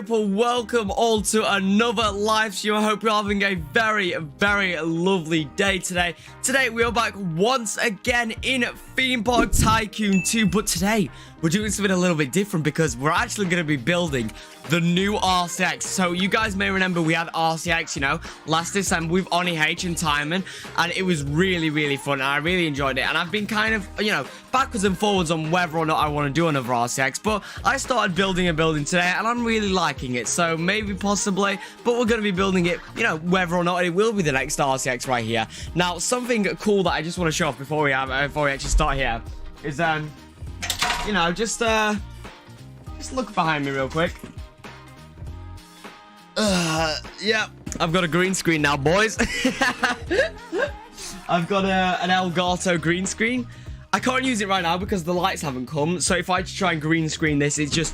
people, welcome all to another live stream. I hope you're having a very lovely day today. Today we are back once again in Theme Park Tycoon 2, but today we're doing something a little bit different because we're actually going to be building the new RCX. So you guys may remember we had RCX, you know, last December with 𝗍𝗍𝗀𝗀𝗃 and Timon, and it was really fun, and I really enjoyed it. And I've been kind of, you know, backwards and forwards on whether or not I want to do another RCX, but I started building a building today, and I'm really liking it. So maybe, possibly, but we're going to be building it, you know, whether or not it will be the next RCX right here. Now, something cool that I just want to show off before we actually start here is, you know, just look behind me real quick. Yeah, I've got a green screen now, boys. I've got an Elgato green screen. I can't use it right now because the lights haven't come. So if I try and green screen this, it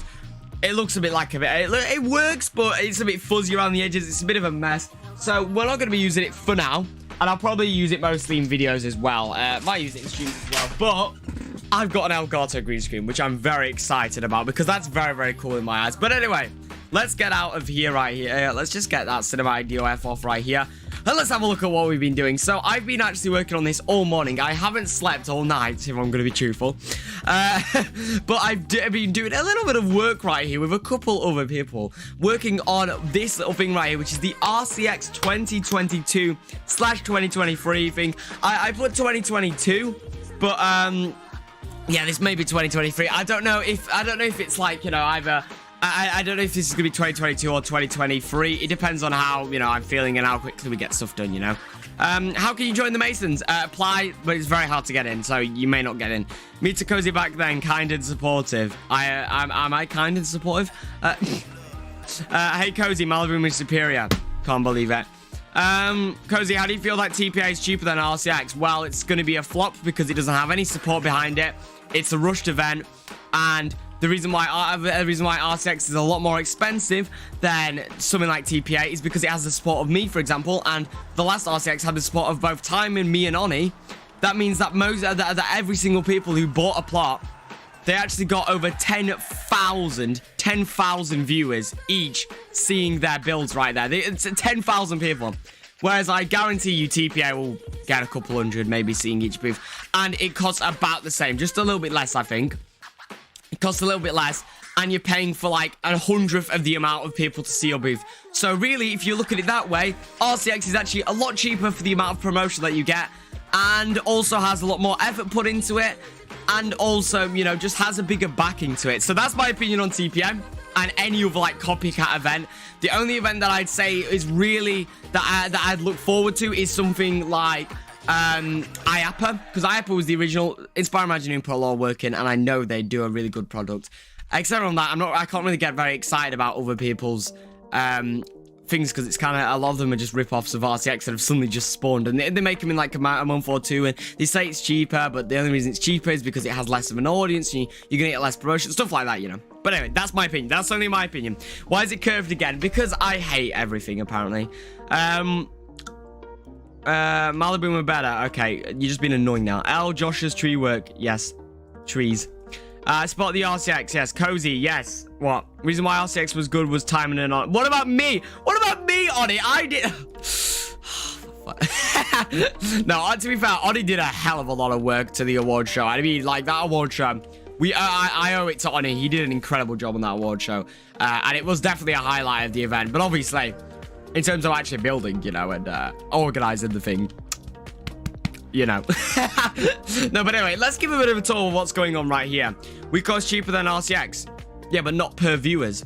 looks a bit like it works, but it's a bit fuzzy around the edges. It's a bit of a mess. So we're not going to be using it for now, and I'll probably use it mostly in videos as well. Might use it in streams as well, but I've got an Elgato green screen, which I'm very excited about because that's very cool in my eyes. But anyway, let's get out of here right here. Let's just get that cinematic DOF off right here. And let's have a look at what we've been doing. So I've been actually working on this all morning. I haven't slept all night, if I'm going to be truthful. But I've been doing a little bit of work right here with a couple other people. Working on this little thing right here, which is the RCX 2022/2023 thing. I put 2022, but yeah, this may be 2023. I don't know if it's like, you know, either I don't know if this is gonna be 2022 or 2023. It depends on how, you know, I'm feeling and how quickly we get stuff done, you know. How can you join the Masons? Apply, but it's very hard to get in, so you may not get in. Meet a Kosii back then, kind and supportive. Am I kind and supportive? Hey Kosii, 𝗬𝗵cie 𝗂𝗰𝗀𝗀𝗀. Can't believe it. Kosii, how do you feel that TPA is cheaper than RCX? Well, it's going to be a flop because it doesn't have any support behind it. It's a rushed event, and the reason why RCX is a lot more expensive than something like TPA is because it has the support of me, for example, and the last RCX had the support of both Timon, me, and 𝗍𝗍𝗀𝗀𝗀. That means that that every single people who bought a plot, they actually got over 10,000 viewers each seeing their builds right there. It's 10,000 people. Whereas I guarantee you TPA will get a couple hundred maybe seeing each booth. And it costs about the same, just a little bit less, I think. It costs a little bit less, and you're paying for like 1/100th of the amount of people to see your booth. So really, if you look at it that way, RCX is actually a lot cheaper for the amount of promotion that you get, and also has a lot more effort put into it, and also, you know, just has a bigger backing to it. So that's my opinion on TPM and any other like copycat event. The only event that I'd say is really that I'd look forward to is something like 𝗍𝗀𝗀𝗀, because 𝗍𝗀𝗀𝗀 was the original Inspire Imagineering Pro Law working, and I know they do a really good product. Except on that, I can't really get very excited about other people's things, because it's kind of, a lot of them are just rip-offs of RCX that have suddenly just spawned, and they make them in like a month or two, and they say it's cheaper, but the only reason it's cheaper is because it has less of an audience, and you're gonna get less promotion, stuff like that, you know. But anyway, that's my opinion. That's only my opinion. Why is it curved again? Because I hate everything, apparently. 𝗬𝗵ci𝗄𝗰𝗀𝗀. Okay, you're just being annoying now. Josh's tree work. Yes. Trees. Spot the RCX. Yes. Kosii. Yes. What? Reason why RCX was good was Timon and on. What about me? What about me, 𝗍𝗍𝗀𝗀𝗀? I did. No, to be fair, 𝗍𝗍𝗀𝗀𝗀 did a hell of a lot of work to the award show. I mean, like, that award show, I owe it to 𝗍𝗍𝗀𝗀𝗀. He did an incredible job on that award show. And it was definitely a highlight of the event. But obviously, in terms of actually building, you know, and organizing the thing, you know. No, but anyway, let's give a bit of a tour of what's going on right here. We cost cheaper than RCX. Yeah, but not per viewers.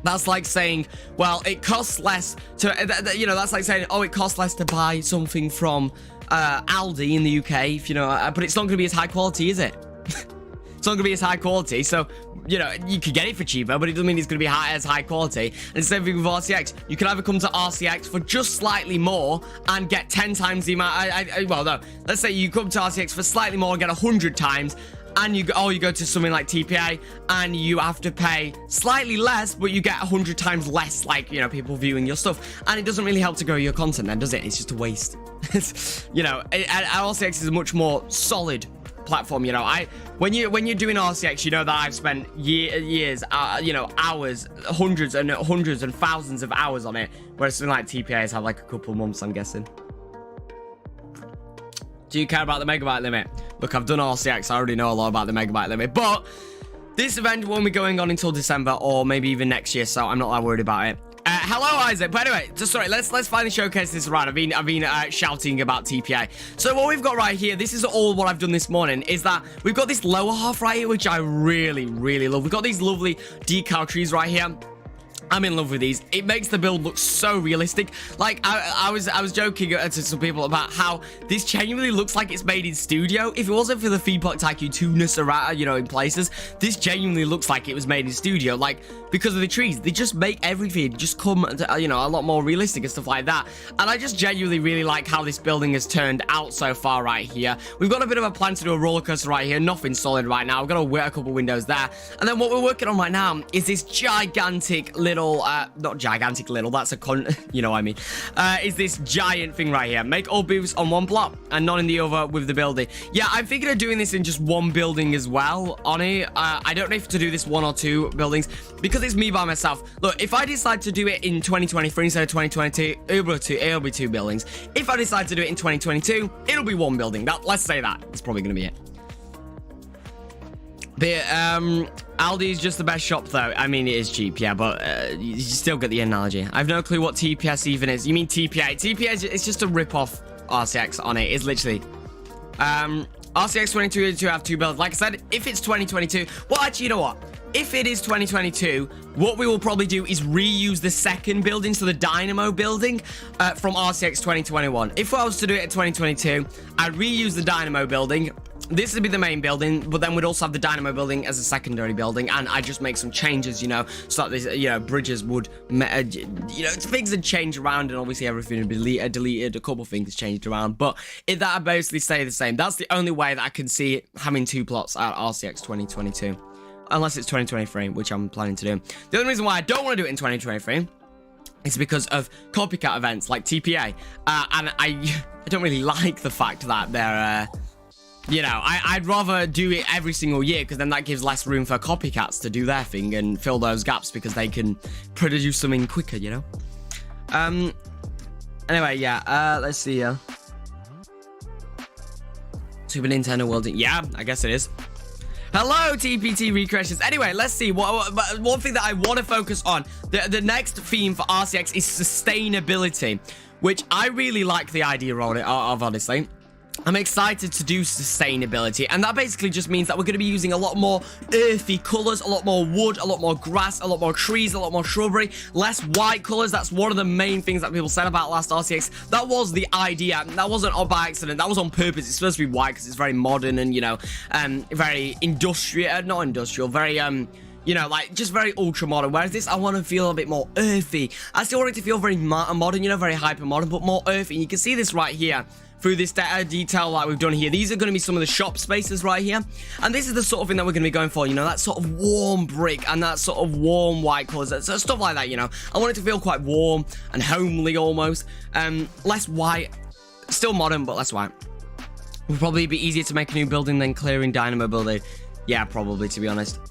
That's like saying, well, it costs less to, you know, that's like saying, oh, it costs less to buy something from Aldi in the UK, if you know, but it's not going to be as high quality, is it? It's not going to be as high quality, so, you know, you could get it for cheaper, but it doesn't mean it's going to be as high quality. And the same thing with RCX. You can either come to RCX for just slightly more and get 10 times the amount. Well, no. Let's say you come to RCX for slightly more and get 100 times, and you go to something like TPA, and you have to pay slightly less, but you get 100 times less, like, you know, people viewing your stuff. And it doesn't really help to grow your content then, does it? It's just a waste. You know, RCX is a much more solid platform. You know, when you're doing RCX, you know that I've spent years, you know, hours, hundreds and thousands of hours on it. Whereas something like TPA has had like a couple months, I'm guessing. Do you care about the megabyte limit? Look, I've done RCX. I already know a lot about the megabyte limit, but this event won't be going on until December or maybe even next year, so I'm not that worried about it. Hello, Isaac. But anyway, just sorry. Let's finally showcase this right. I've been shouting about TPA. So what we've got right here, this is all what I've done this morning, is that we've got this lower half right here, which I really, really love. We've got these lovely decal trees right here. I'm in love with these. It makes the build look so realistic. Like I was joking to some people about how this genuinely looks like it's made in studio. If it wasn't for the 𝗬𝗵𝗸𝗀𝗀 Tycoon around, you know, in places, this genuinely looks like it was made in studio. Like, because of the trees, they just make everything just come, you know, a lot more realistic and stuff like that. And I just genuinely really like how this building has turned out so far right here. We've got a bit of a plan to do a roller coaster right here. Nothing solid right now. We've got a couple windows there. And then what we're working on right now is this gigantic little, not gigantic little, that's a you know what I mean, is this giant thing right here. Make all booths on one block and none in the other with the building. Yeah, I'm thinking of doing this in just one building as well, on it. I don't know if to do this 1 or 2 buildings, because it's me by myself. Look, if I decide to do it in 2023 instead of 2022, it'll be 2 buildings. If I decide to do it in 2022, it'll be 1 building. Let's say that. It's probably going to be it. But, Aldi is just the best shop, though. I mean, it is cheap, yeah, but you still get the analogy. I have no clue what TPS even is. You mean TPA? TPA, it's just a rip-off RCX on it. It's literally... RCX 2022 have 2 builds. Like I said, if it's 2022... Well, actually, you know what? If it is 2022, what we will probably do is reuse the second building, so the Dynamo building, from RCX 2021. If I was to do it in 2022, I'd reuse the Dynamo building. This would be the main building, but then we'd also have the Dynamo building as a secondary building, and I'd just make some changes, you know, so that these, you know, bridges would, you know, things would change around, and obviously everything would be deleted, a couple things changed around, but that would basically stay the same. That's the only way that I can see it having 2 plots at RCX 2022, unless it's 2023, which I'm planning to do. The only reason why I don't want to do it in 2023 is because of copycat events like TPA, and I don't really like the fact that they're, you know, I'd rather do it every single year, because then that gives less room for copycats to do their thing and fill those gaps, because they can produce something quicker, you know? Anyway, yeah, let's see, Super Nintendo World, yeah, I guess it is. Hello, TPT Recreations. Anyway, let's see. One thing that I want to focus on, the next theme for RCX is sustainability, which I really like the idea of, honestly. I'm excited to do sustainability, and that basically just means that we're going to be using a lot more earthy colors, a lot more wood, a lot more grass, a lot more trees, a lot more shrubbery, less white colors. That's one of the main things that people said about last RCX. That was the idea. That wasn't by accident. That was on purpose. It's supposed to be white because it's very modern and, you know, very industrial, not industrial, very, you know, like, just very ultra modern. Whereas this, I want to feel a bit more earthy. I still want it to feel very modern, you know, very hyper modern, but more earthy. And you can see this right here through this detail like we've done here. These are going to be some of the shop spaces right here. And this is the sort of thing that we're going to be going for, you know, that sort of warm brick and that sort of warm white colors, so stuff like that, you know. I want it to feel quite warm and homely almost. Less white, still modern, but less white. Would probably be easier to make a new building than clearing Dynamo building. Yeah, probably, to be honest.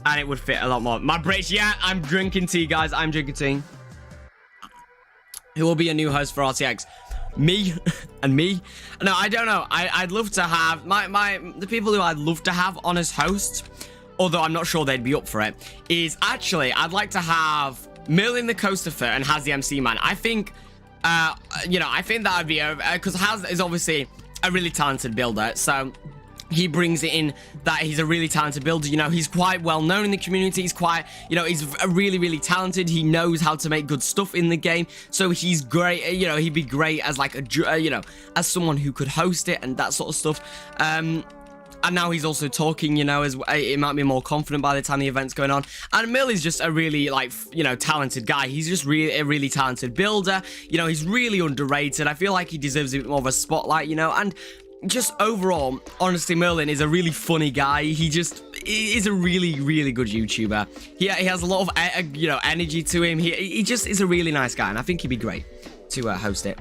And it would fit a lot more. My British, yeah, I'm drinking tea, guys. I'm drinking tea. Who will be a new host for RCX? Me and me. No, I don't know. I'd love to have the people who I'd love to have on as hosts, although I'm not sure they'd be up for it, is actually I'd like to have 𝗬𝗵𝗸𝗀𝗀 Christopher and Has the MC Man. I think you know, I think that would be because Has is obviously a really talented builder, so he brings it in that he's a really talented builder. You know, he's quite well known in the community. He's quite, you know, he's really, really talented. He knows how to make good stuff in the game. So he's great. You know, he'd be great as like a, you know, as someone who could host it and that sort of stuff. And now he's also talking, you know, as it might be more confident by the time the event's going on. And 𝗬𝗻𝗀𝗀 is just a really, like, you know, talented guy. He's just really a really talented builder. You know, he's really underrated. I feel like he deserves a bit more of a spotlight, you know, and just overall, honestly, 𝗬𝗀𝗀𝗀 is a really funny guy. He just is a really, really good YouTuber. He has a lot of, you know, energy to him. He just is a really nice guy, and I think he'd be great to host it.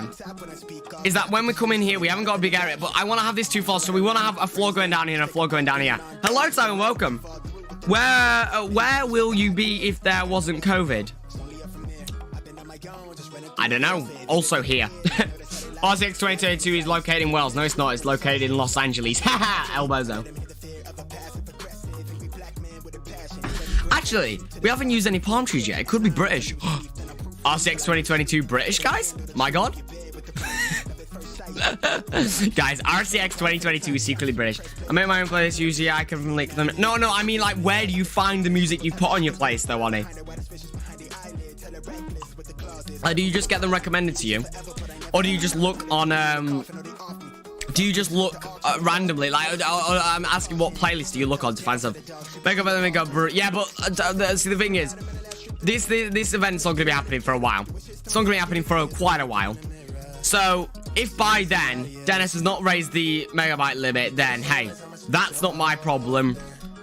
idea is that when we come in here, we haven't got a big area, but I want to have this two floors, so we want to have a floor going down here and a floor going down here. Hello, Simon, welcome. Where will you be if there wasn't COVID? I don't know. Also here. RCX 2022 is located in Wales. No, it's not. It's located in Los Angeles. Haha, Elbozo. Actually, we haven't used any palm trees yet. It could be British. RCX 2022 British, guys? My God. Guys, RCX 2022 is secretly British. I make my own playlist. Usually I can link them. No, I mean, like, where do you find the music you put on your playlist, though, Onnie? Do you just get them recommended to you? Or do you just look on, do you just look randomly? Like, I'm asking what playlist do you look on to find stuff? Yeah, but see, the thing is, this event's not going to be happening for a while. It's not going to be happening for quite a while. So, if by then, Dennis has not raised the megabyte limit, then, hey, that's not my problem.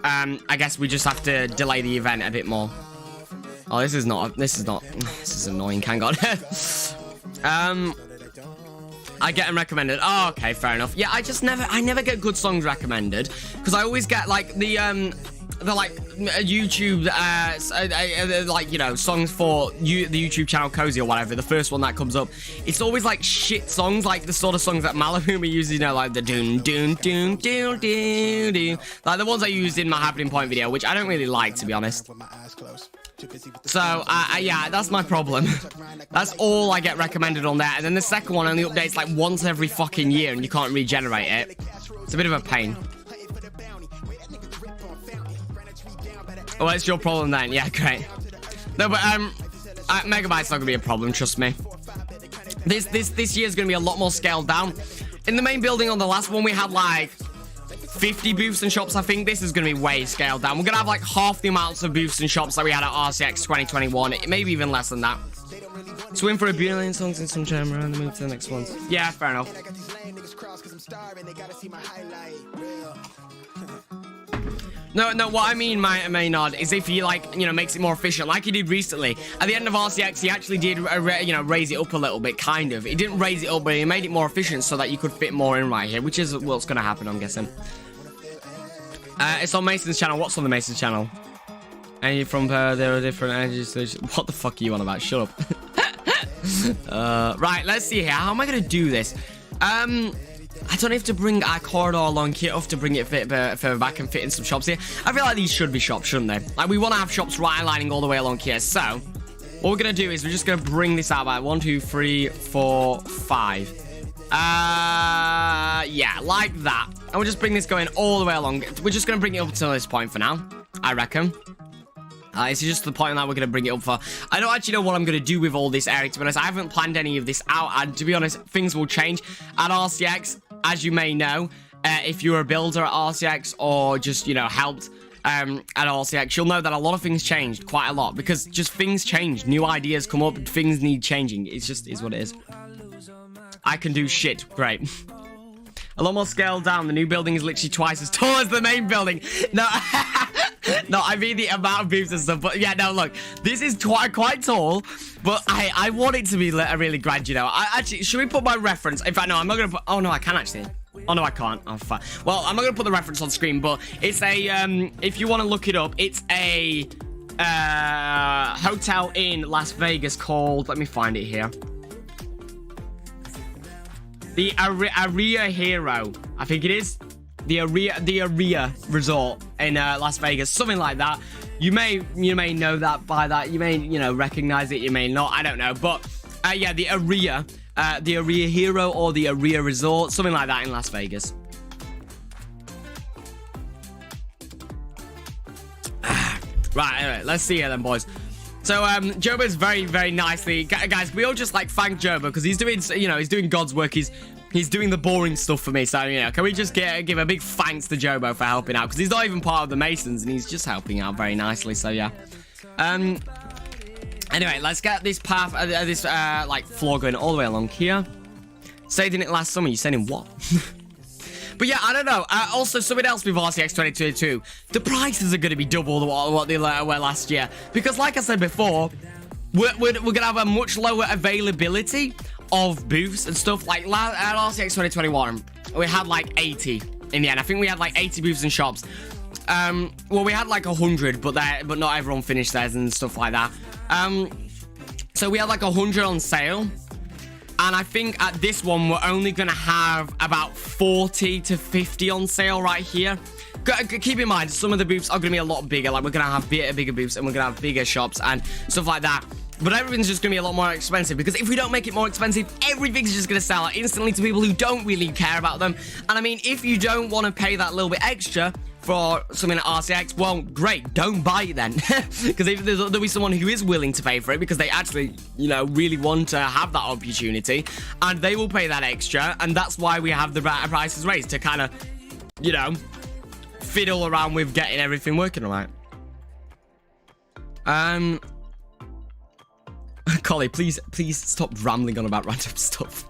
I guess we just have to delay the event a bit more. Oh, this is annoying, hang on. I get them recommended. Oh, okay, fair enough. Yeah, I never get good songs recommended, because I always get, like, the YouTube, like, you know, songs for the YouTube channel Kosii or whatever, the first one that comes up, it's always like shit songs, like the sort of songs that 𝗬𝗵cie uses, you know, like the doon doon doon doon doon doon, like the ones I used in my happening point video, which I don't really like, to be honest. So, yeah, that's my problem. That's all I get recommended on there. And then the second one only updates like once every fucking year and you can't regenerate it. It's a bit of a pain. Oh, it's your problem then. Yeah, great. No, but, 𝗬𝗵cie's not gonna be a problem, trust me. This year's gonna be a lot more scaled down. In the main building on the last one, we had like 50 booths and shops. I think this is going to be way scaled down. We're going to have like half the amounts of booths and shops that we had at RCX 2021. Maybe even less than that. Swim for a billion songs in some time around the move to the next ones. Yeah, fair enough. No, what I mean, 𝗬𝗻cie, is if he, like, you know, makes it more efficient, like he did recently. At the end of RCX, he actually did, you know, raise it up a little bit, kind of. He didn't raise it up, but he made it more efficient so that you could fit more in right here, which is what's going to happen, I'm guessing. It's on Mason's channel. What's on the Mason's channel? And from there are different energies. What the fuck are you on about? Shut up. Right, let's see here. How am I going to do this? I don't have to bring our corridor along here. I have to bring it further back and fit in some shops here. I feel like these should be shops, shouldn't they? Like, we want to have shops right lining all the way along here. So, what we're going to do is we're just going to bring this out by 1, 2, 3, 4, 5. Yeah, like that. And we'll just bring this going all the way along. We're just going to bring it up until this point for now, I reckon. It's just the point that we're going to bring it up for. I don't actually know what I'm going to do with all this area, to be honest. I haven't planned any of this out, and to be honest, things will change. At RCX, as you may know, if you're a builder at RCX or just, you know, helped at RCX, you'll know that a lot of things changed, quite a lot, because just things change. New ideas come up, things need changing. It's just is what it is. I can do shit. Great. A lot more scaled down. The new building is literally twice as tall as the main building. No, no, I mean the amount of booths and stuff. But yeah, no, look, this is quite tall. But I want it to be really grand, you know. Actually, should we put my reference? In fact, no, I'm not gonna put. Oh no, I can actually. Oh no, I can't. Oh fuck. Well, I'm not gonna put the reference on screen, but it's a if you want to look it up, it's a hotel in Las Vegas called. Let me find it here. The 𝗬𝗻cie, I think it is. The 𝗬𝗻cie Resort in Las Vegas, something like that. You may know that by that. You may, you know, recognize it. You may not. I don't know. But yeah, the 𝗬𝗻cie or the 𝗬𝗻cie Resort, something like that in Las Vegas. Right. Anyway, let's see here then, boys. So, 𝗬𝗲's very nicely... Guys, we all just, like, thank 𝗬𝗲 because he's doing, you know, he's doing God's work. He's doing the boring stuff for me. So, you know, can we just give a big thanks to 𝗬𝗲 for helping out? Because he's not even part of the Masons and he's just helping out very nicely. So, yeah. Anyway, let's get this path, like, floor going all the way along here. Said in it last summer. You said in what? But yeah, I don't know. Also, something else with RCX 2022. The prices are going to be double what they were last year. Because like I said before, we're going to have a much lower availability of booths and stuff. Like at RCX 2021, we had like 80 in the end. I think we had like 80 booths and shops. Well, we had like 100, but not everyone finished theirs and stuff like that. So we had like 100 on sale. And I think at this one, we're only going to have about 40 to 50 on sale right here. Keep in mind, some of the booths are going to be a lot bigger. Like, we're going to have bigger booths and we're going to have bigger shops and stuff like that. But everything's just going to be a lot more expensive. Because if we don't make it more expensive, everything's just going to sell out instantly to people who don't really care about them. And I mean, if you don't want to pay that little bit extra for something at RCX, well, great, don't buy it then. Because there'll be someone who is willing to pay for it because they actually, you know, really want to have that opportunity, and they will pay that extra, and that's why we have the prices raised to kind of, you know, fiddle around with getting everything working all right. Collie, please stop rambling on about random stuff.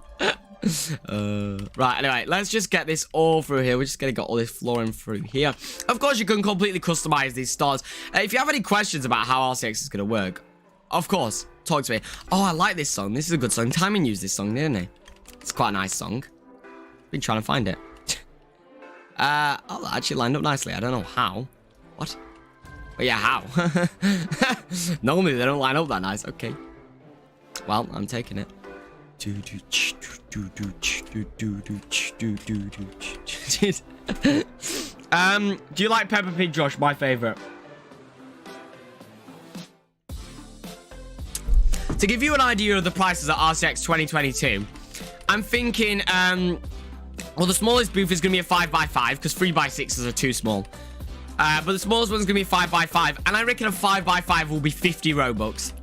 Right, anyway, let's just get this all through here. We're just gonna get all this flooring through here. Of course, you can completely customize these stores. If you have any questions about how RCX is gonna work, of course, talk to me. Oh, I like this song. This is a good song. Timing used this song, didn't he? It's quite a nice song. Been trying to find it. Oh, that actually lined up nicely. I don't know how. What? But yeah, how? Normally they don't line up that nice. Okay. Well, I'm taking it. Do you like Peppa Pig, Josh? My favorite. To give you an idea of the prices at RCX 2022, I'm thinking, well, the smallest booth is going to be a 5x5 because 3x6s are too small. But the smallest one's going to be a 5x5, and I reckon a 5x5 will be 50 Robux,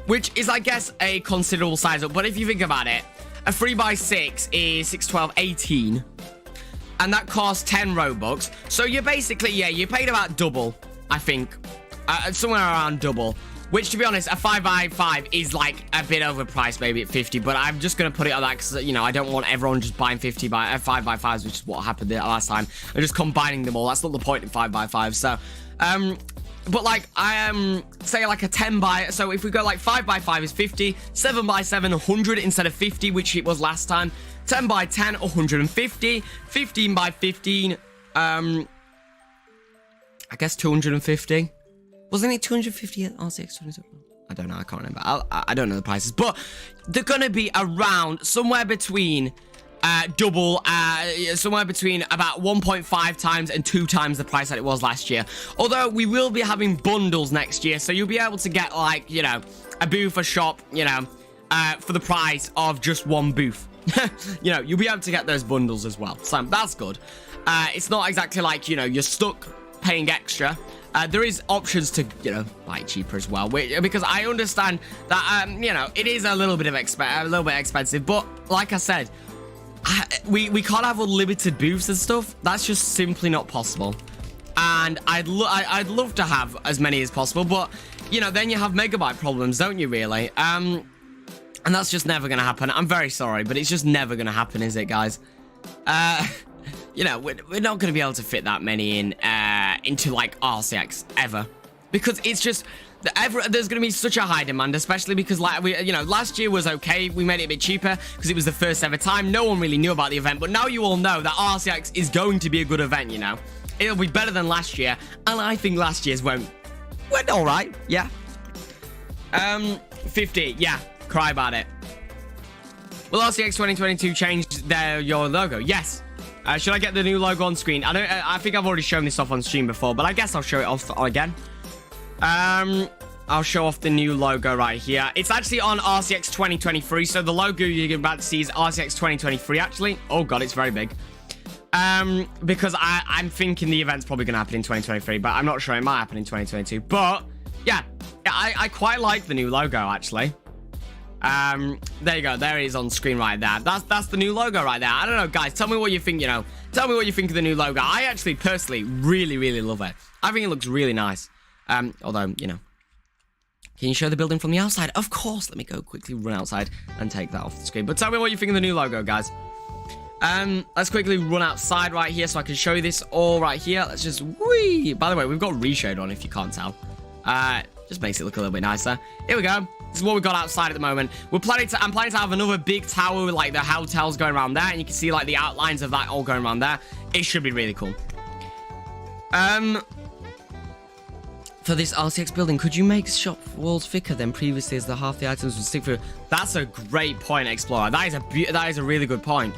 which is, I guess, a considerable size up. But if you think about it, a 3x6 is 6, 12, 18, and that costs 10 Robux. So you're basically, yeah, you paid about double, I think, somewhere around double. Which, to be honest, a 5x5 is like a bit overpriced, maybe at 50. But I'm just going to put it on that because, you know, I don't want everyone just buying 5x5s, which is what happened last time. And just combining them all. That's not the point in 5x5. So, but like, say like a 10x. So if we go like 5x5 is 50, 7x7, 100 instead of 50, which it was last time. 10x10, 150. 15x15, I guess 250. Wasn't it 250 at RCX? I don't know. I can't remember. I don't know the prices. But they're going to be around somewhere between double, somewhere between about 1.5 times and 2 times the price that it was last year. Although we will be having bundles next year. So you'll be able to get like, you know, a booth, a shop, you know, for the price of just one booth. You know, you'll be able to get those bundles as well. So that's good. It's not exactly like, you know, you're stuck paying extra. There is options to, you know, buy cheaper as well, because I understand that, you know, it is a little bit expensive, but like I said, we can't have unlimited booths and stuff. That's just simply not possible. And I'd love to have as many as possible, but, you know, then you have megabyte problems, don't you, really? And that's just never gonna happen. I'm very sorry, but it's just never gonna happen, is it, guys? You know, we're not going to be able to fit that many in into like RCX ever, because it's just there's going to be such a high demand, especially because like you know, last year was okay. We made it a bit cheaper because it was the first ever time. No one really knew about the event, but now you all know that RCX is going to be a good event. You know, it'll be better than last year, and I think last year's went all right. Yeah. 50. Yeah. Cry about it. Will RCX 2022 change your logo? Yes. Should I get the new logo on screen? I think I've already shown this off on stream before, but I guess I'll show it off again. I'll show off the new logo right here. It's actually on RCX 2023, so the logo you're about to see is RCX 2023, actually. Oh, God, it's very big. Because I'm thinking the event's probably going to happen in 2023, but I'm not sure it might happen in 2022. But, yeah, I quite like the new logo, actually. There you go. There it is on screen right there. That's the new logo right there. I don't know, guys. Tell me what you think, you know. Tell me what you think of the new logo. I actually, personally, really, really love it. I think it looks really nice. Although, you know. Can you show the building from the outside? Of course. Let me go quickly run outside and take that off the screen. But tell me what you think of the new logo, guys. Let's quickly run outside right here so I can show you this all right here. Let's just, whee! By the way, we've got reshade on if you can't tell. Just makes it look a little bit nicer. Here we go. This is what we've got outside at the moment. I'm planning to have another big tower with like the hotels going around there, and you can see like the outlines of that all going around there. It should be really cool. For this RCX building, could you make shop walls thicker than previously, as the half the items would stick through? That's a great point, Explorer. That is a really good point.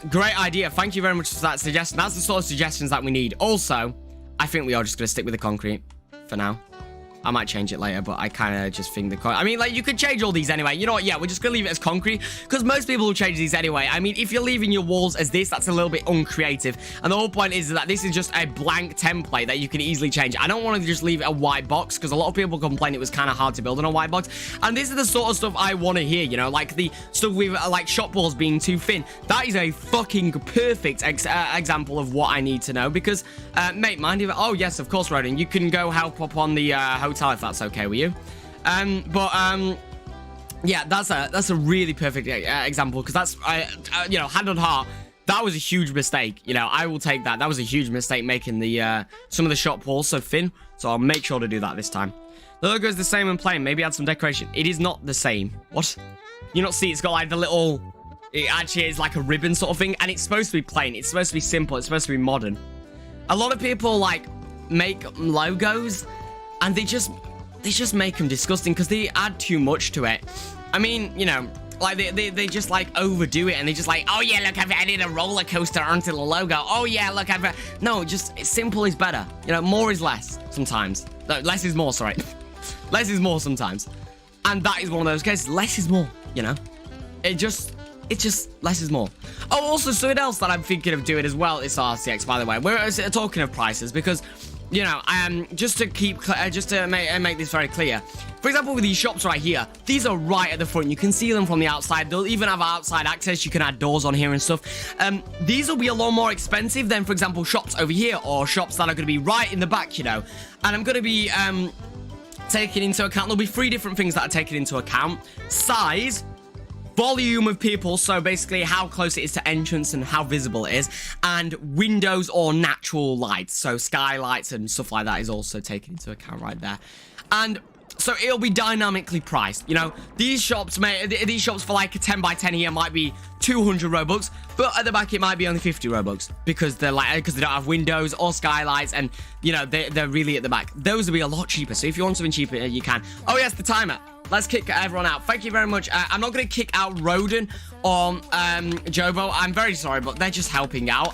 Great idea. Thank you very much for that suggestion. That's the sort of suggestions that we need. Also, I think we are just going to stick with the concrete for now. I might change it later, but I kind of just think I mean, like, you could change all these anyway. You know what? Yeah, we're just going to leave it as concrete, because most people will change these anyway. I mean, if you're leaving your walls as this, that's a little bit uncreative. And the whole point is that this is just a blank template that you can easily change. I don't want to just leave it a white box, because a lot of people complain it was kind of hard to build on a white box. And this is the sort of stuff I want to hear, you know, like the stuff with, like, shop walls being too thin. That is a fucking perfect example of what I need to know, because, mate, mind you, oh, yes, of course, Rodin, you can go help up on the hotel if that's okay with you. Yeah, that's a really perfect example, because that's you know, hand on heart, that was a huge mistake. You know, I will take that. That was a huge mistake making the some of the shop walls so thin, so I'll make sure to do that this time. The logo is the same and plain. Maybe add some decoration. It is not the same. What? You not see? It's got like the little. It actually is like a ribbon sort of thing, and it's supposed to be plain. It's supposed to be simple. It's supposed to be modern. A lot of people like make logos, and they just make them disgusting because they add too much to it. I mean, you know, like they just like overdo it, and they just like, oh yeah, look, I've added a roller coaster onto the logo. Oh yeah, look, no, just simple is better. You know, more is less sometimes. No, less is more. Sorry, less is more sometimes, and that is one of those cases. Less is more. You know, it's just less is more. Oh, also something else that I'm thinking of doing as well is RCX. By the way, we're talking of prices because, you know, just to make this very clear. For example, with these shops right here, these are right at the front. You can see them from the outside. They'll even have outside access. You can add doors on here and stuff. These will be a lot more expensive than, for example, shops over here or shops that are going to be right in the back, you know. And I'm going to be taking into account, there'll be 3 different things that are taken into account. Size, volume of people, so basically how close it is to entrance and how visible it is, and windows or natural lights, so skylights and stuff like that is also taken into account right there. And so it'll be dynamically priced. You know, these shops for like a 10 by 10 here might be 200 Robux, but at the back it might be only 50 Robux because they don't have windows or skylights, and you know they're really at the back. Those will be a lot cheaper. So if you want something cheaper, you can. Oh yes, the timer. Let's kick everyone out. Thank you very much. I'm not going to kick out Roden or Jobo. I'm very sorry, but they're just helping out.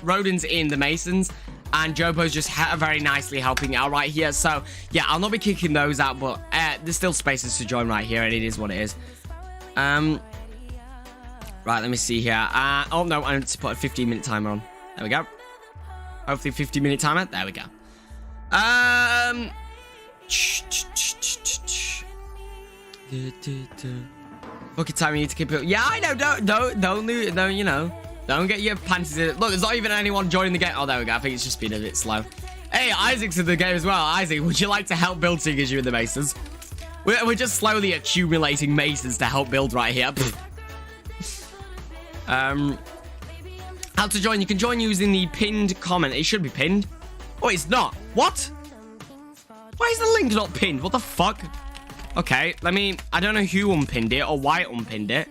Roden's in the Masons, and Jobo's just very nicely helping out right here. So, yeah, I'll not be kicking those out, but there's still spaces to join right here, and it is what it is. Right, let me see here. Oh, no, I need to put a 15-minute timer on. There we go. Hopefully 15-minute timer. There we go. Fucking time you need to keep it. Yeah, I know. Don't, you know. Don't get your panties in. Look, there's not even anyone joining the game. Oh, there we go. I think it's just been a bit slow. Hey, Isaac's in the game as well. Isaac, would you like to help build seeing as you in the Masons? We're just slowly accumulating Masons to help build right here. How to join? You can join using the pinned comment. It should be pinned. Oh, it's not. What? Why is the link not pinned? What the fuck? Okay, I don't know who unpinned it or why it unpinned it.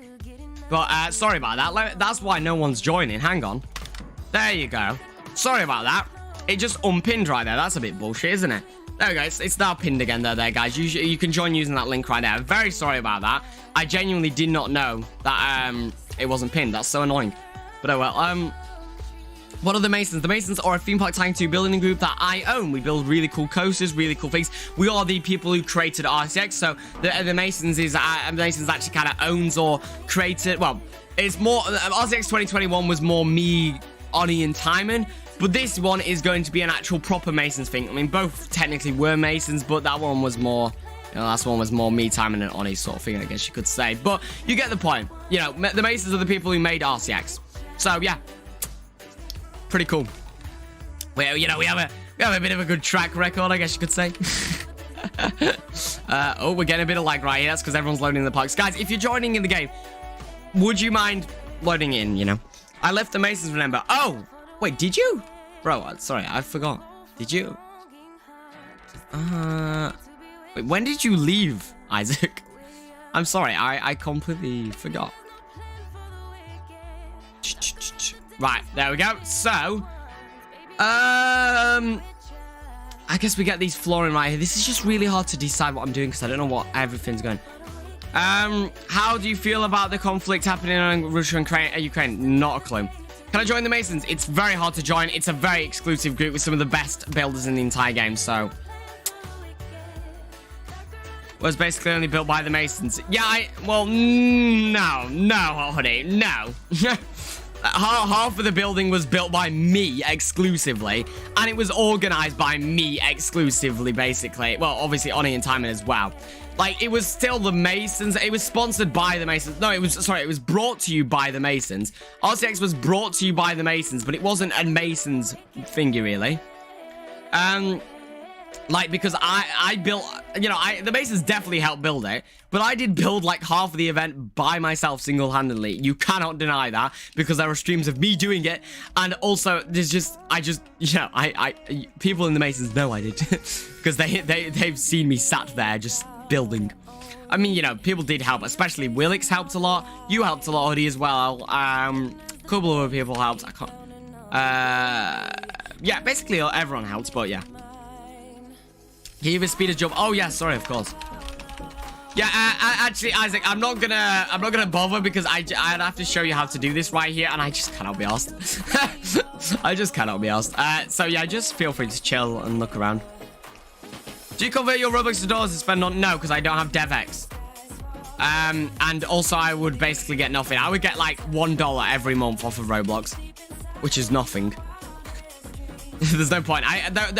But, sorry about that. That's why no one's joining. Hang on. There you go. Sorry about that. It just unpinned right there. That's a bit bullshit, isn't it? There we go. It's now pinned again there, guys. You can join using that link right there. I'm very sorry about that. I genuinely did not know that, it wasn't pinned. That's so annoying. But oh well. What are the Masons? The Masons are a theme park Tycoon 2 building group that I own. We build really cool coasters, really cool things. We are the people who created RCX. So the Masons is Masons actually kind of owns or created. Well, it's more RCX 2021 was more me, Oni, and Timon. But this one is going to be an actual proper Masons thing. I mean, both technically were Masons, but that one was more. You know, last one was more me, Timon, and Oni sort of thing, I guess you could say. But you get the point. You know, the Masons are the people who made RCX. So yeah. Pretty cool. Well, you know, we have a bit of a good track record, I guess you could say. Oh, we're getting a bit of lag right here. That's because everyone's loading the parks. Guys, if you're joining in the game, would you mind loading in, you know? I left the Masons, remember. Oh, wait, did you? Bro, sorry, I forgot. Did you? Wait, when did you leave, Isaac? I'm sorry, I completely forgot. Right, there we go. So, I guess we get these flooring right here. This is just really hard to decide what I'm doing because I don't know what everything's going. How do you feel about the conflict happening in Russia and Ukraine? Not a clue. Can I join the Masons? It's very hard to join. It's a very exclusive group with some of the best builders in the entire game, so. Was basically only built by the Masons. Yeah, well, no, honey, no. Half of the building was built by me exclusively, and it was organized by me exclusively, basically. Well, obviously, Oni and Timon as well. Like, it was still the Masons. It was sponsored by the Masons. No, it was brought to you by the Masons. RCX was brought to you by the Masons, but it wasn't a Masons thingy, really. Like, because I built, you know, the Masons definitely helped build it, but I did build like half of the event by myself single-handedly. You cannot deny that because there are streams of me doing it, and also there's just, you know, people in the Masons know I did because they've seen me sat there just building. I mean, you know, people did help, especially Willix helped a lot. You helped a lot, Hoodie, as well. A couple of other people helped. I can't. Yeah, basically everyone helped, but yeah. Can you give a speed of jump? Oh yeah, sorry, of course. Yeah, actually, Isaac, I'm not gonna bother because I'd have to show you how to do this right here, and I just cannot be asked. I just cannot be asked. So yeah, just feel free to chill and look around. Do you convert your Robux to dollars to spend on? No, because I don't have DevX. And also I would basically get nothing. I would get like $1 every month off of Roblox, which is nothing. There's no point.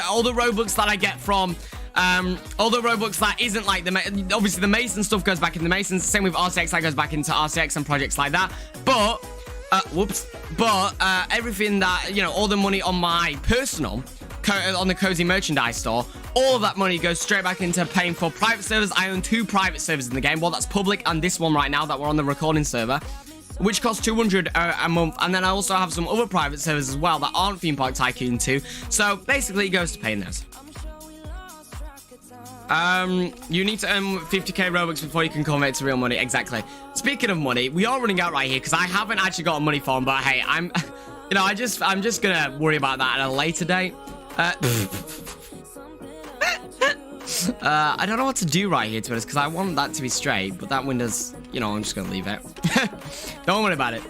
All the Robux that I get from all the Robux that isn't like obviously the Mason stuff goes back into Masons. Same with RCX, that goes back into RCX and projects like that. But everything that, you know, all the money on my personal on the Kosii merchandise store, all of that money goes straight back into paying for private servers. I own 2 private servers in the game. Well, that's public, and this one right now that we're on the recording server, which costs $200 a month. And then I also have some other private servers as well that aren't 𝗬𝗵𝘀𝗀𝗀 Tycoon 2. So basically it goes to paying those. You need to earn 50k Robux before you can convert to real money. Exactly. Speaking of money, we are running out right here because I haven't actually got a money farm, but hey, I'm just gonna worry about that at a later date. I don't know what to do right here, to be honest, because I want that to be straight, but that window's, you know, I'm just gonna leave it. Don't worry about it.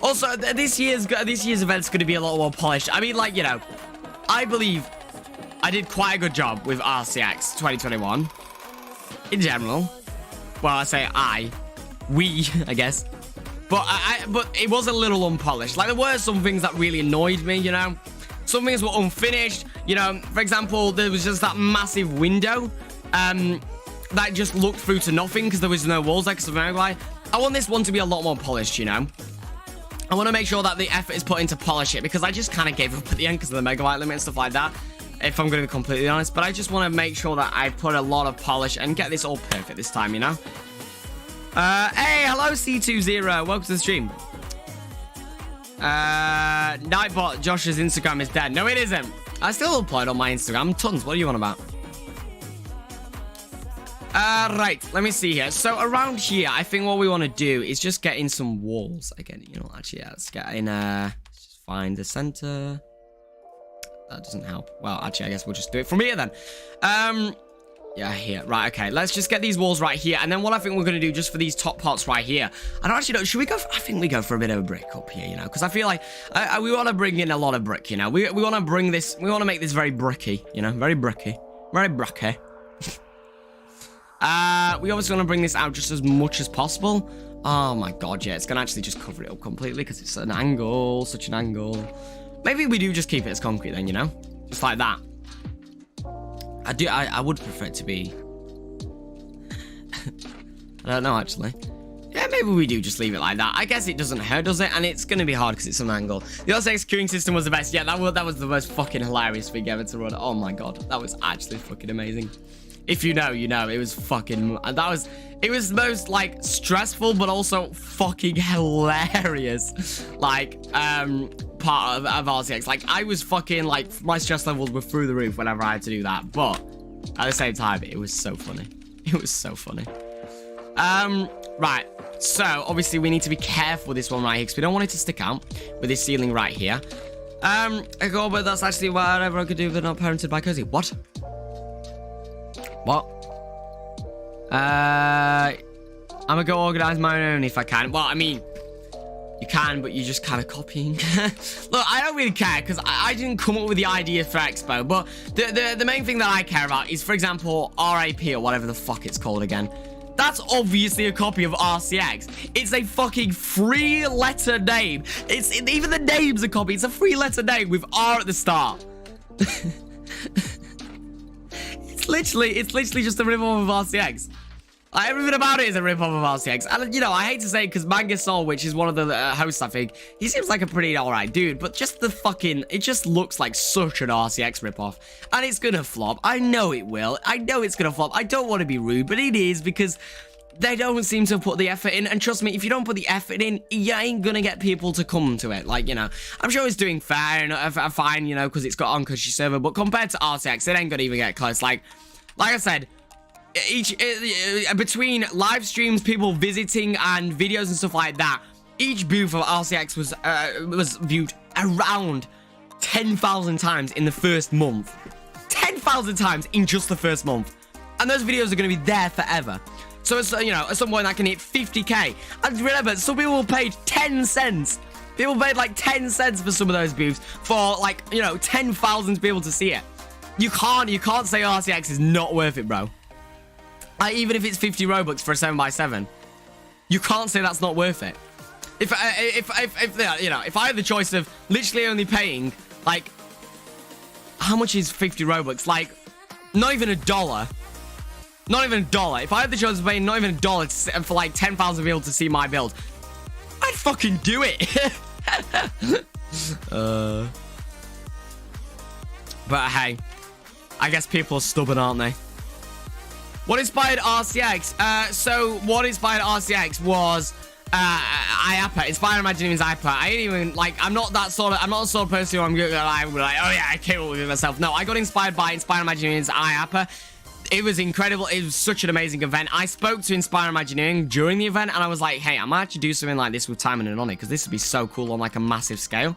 Also, this year's event's gonna be a lot more polished. I mean, like, you know, I believe I did quite a good job with RCX 2021 in general. Well, I say we, I guess, but but it was a little unpolished. Like, there were some things that really annoyed me, you know. Some things were unfinished, you know. For example, there was just that massive window that just looked through to nothing because there was no walls like some Megabyte. I want this one to be a lot more polished, you know. I want to make sure that the effort is put into polish it, because I just kind of gave up at the end because of the Megabyte limit and stuff like that, if I'm going to be completely honest. But I just want to make sure that I put a lot of polish and get this all perfect this time, you know. Hey, hello C20, welcome to the stream. Nightbot, Josh's Instagram is dead. No, it isn't. I still upload on my Instagram tons. What are you on about? Right, let me see here. So around here, I think what we want to do is just get in some walls again. You know, actually, yeah, let's get in. Just find the center. That doesn't help. Well, actually, I guess we'll just do it from here then. Yeah, here. Right, okay. Let's just get these walls right here. And then what I think we're going to do just for these top parts right here, I don't actually know. Should we go? I think we go for a bit of a brick up here, you know, because I feel like we want to bring in a lot of brick, you know. We want to bring this. We want to make this very bricky, you know, very bricky. Very bricky. We obviously want to bring this out just as much as possible. Oh my god, yeah. It's going to actually just cover it up completely because it's an angle, such an angle. Maybe we do just keep it as concrete then, you know, just like that. I would prefer it to be. I don't know, actually. Yeah, maybe we do just leave it like that. I guess it doesn't hurt, does it? And it's going to be hard because it's an angle. The RCX queuing system was the best. Yeah, that was the most fucking hilarious thing ever to run. Oh my god, that was actually fucking amazing. If you know, you know. It was fucking... It was the most, like, stressful, but also fucking hilarious, like, part of RCX. Like, I was fucking, like, my stress levels were through the roof whenever I had to do that. But, at the same time, it was so funny. It was so funny. Right. So, obviously, we need to be careful with this one right here, because we don't want it to stick out with this ceiling right here. But that's actually whatever I could do if they're not parented by Kosii. What? What? I'm gonna go organize my own if I can. Well, I mean, you can, but you're just kind of copying. Look, I don't really care because I didn't come up with the idea for Expo, but the main thing that I care about is, for example, RAP or whatever the fuck it's called again. That's obviously a copy of RCX. It's a fucking 3-letter name. Even the name's a copy. It's a 3-letter name with R at the start. It's literally just a rip-off of RCX. Like, everything about it is a rip-off of RCX. And, you know, I hate to say it because 𝗬𝗫𝗀𝗀𝗀𝗀, which is one of the hosts, I think, he seems like a pretty alright dude, but just the fucking... It just looks like such an RCX rip-off. And it's gonna flop. I know it will. I know it's gonna flop. I don't want to be rude, but it is because... They don't seem to put the effort in, and trust me, if you don't put the effort in, you ain't gonna get people to come to it. Like, you know, I'm sure it's doing fair and fine, you know, because it's got on 𝗬𝗫𝗀𝗀𝗀 server, but compared to RCX, it ain't gonna even get close. Like I said, between live streams, people visiting, and videos and stuff like that, each booth of RCX was viewed around 10,000 times in the first month. 10,000 times in just the first month. And those videos are going to be there forever. So, you know, at some point I can hit 50k. And remember, some people paid 10 cents. People paid like 10 cents for some of those booths for like, you know, 10,000 people to see it. You can't say RCX is not worth it, bro. Like, even if it's 50 Robux for a 7x7, you can't say that's not worth it. If you know, if I had the choice of literally only paying like, how much is 50 Robux? Like, not even $1. Not even $1. If I had the choice of paying not even $1 for like 10,000 people to see my build, I'd fucking do it. But hey, I guess people are stubborn, aren't they? What inspired RCX? So what inspired RCX was 𝗬𝗶𝗸𝗀𝗀. Inspired Imagineering's 𝗬𝗶𝗸𝗀𝗀. I ain't even like, I'm not the sort of person who I'm like, oh yeah, I came up with it myself. No, I got inspired by Inspired Imagineering's 𝗬𝗶𝗀𝗀. It was incredible. It was such an amazing event. I spoke to Inspire Imagineering during the event, and I was like, hey, I might actually do something like this with Timon and Onic, because this would be so cool on like a massive scale.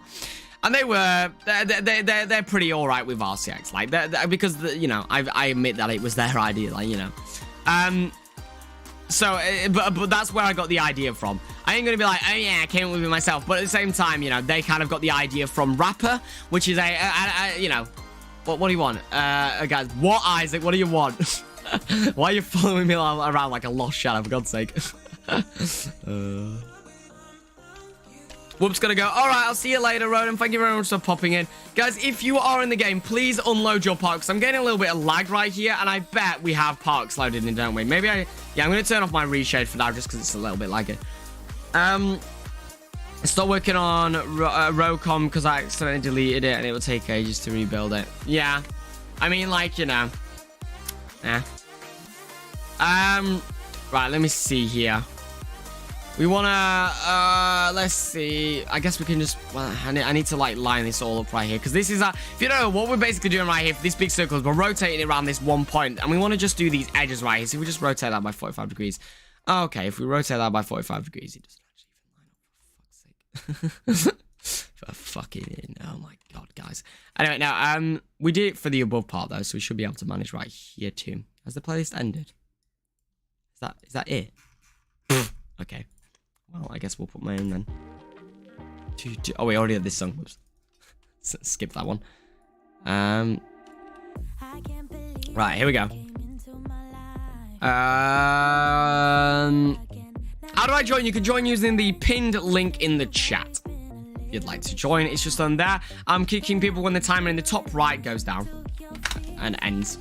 And they're pretty all right with RCX, like because you know, I admit that it was their idea, like, you know. So but that's where I got the idea from. I ain't gonna be like, oh yeah, I came up with it myself, but at the same time, you know, they kind of got the idea from 𝗬𝗶𝗸𝗀, which is you know. What do you want? Guys, what, Isaac? What do you want? Why are you following me around like a lost shadow, for God's sake? Whoop's gonna go. All right, I'll see you later, Ronan. Thank you very much for popping in. Guys, if you are in the game, please unload your parks. I'm getting a little bit of lag right here, and I bet we have parks loaded in, don't we? Maybe yeah, I'm gonna turn off my reshade for now, just because it's a little bit laggy. Stop working on 𝗬𝗂𝗻 because I accidentally deleted it and it will take ages to rebuild it. Yeah, I mean, like, you know. Yeah. Right, let me see here. We wanna let's see. I guess we can just, well, I need to like line this all up right here, because this is if you don't know what we're basically doing right here for this big circle is we're rotating it around this one point, and we want to just do these edges right here. So we just rotate that by 45 degrees. Okay, if we rotate that by 45 degrees, it doesn't for fucking, oh my god, guys. Anyway, now we did it for the above part though, so we should be able to manage right here too. Has the playlist ended? Is that it? Okay, well, I guess we'll put my own then. Oh, we already had this song. Oops. Skip that one. Right, here we go. How do I join? You can join using the pinned link in the chat. If you'd like to join, it's just on there. I'm kicking people when the timer in the top right goes down and ends.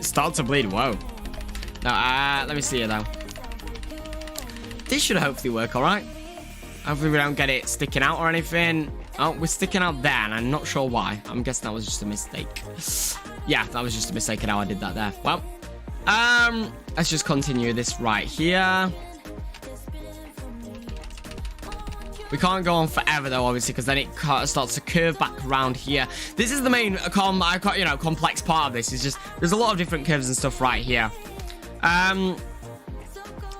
Start to bleed. Whoa. No, let me see it though. This should hopefully work, all right. Hopefully we don't get it sticking out or anything. Oh, we're sticking out there, and I'm not sure why. I'm guessing that was just a mistake. Yeah, that was just a mistake and how I did that there. Well, let's just continue this right here. We can't go on forever though, obviously, because then it starts to curve back around here. This is the main, complex part of this. Is just there's a lot of different curves and stuff right here. I'm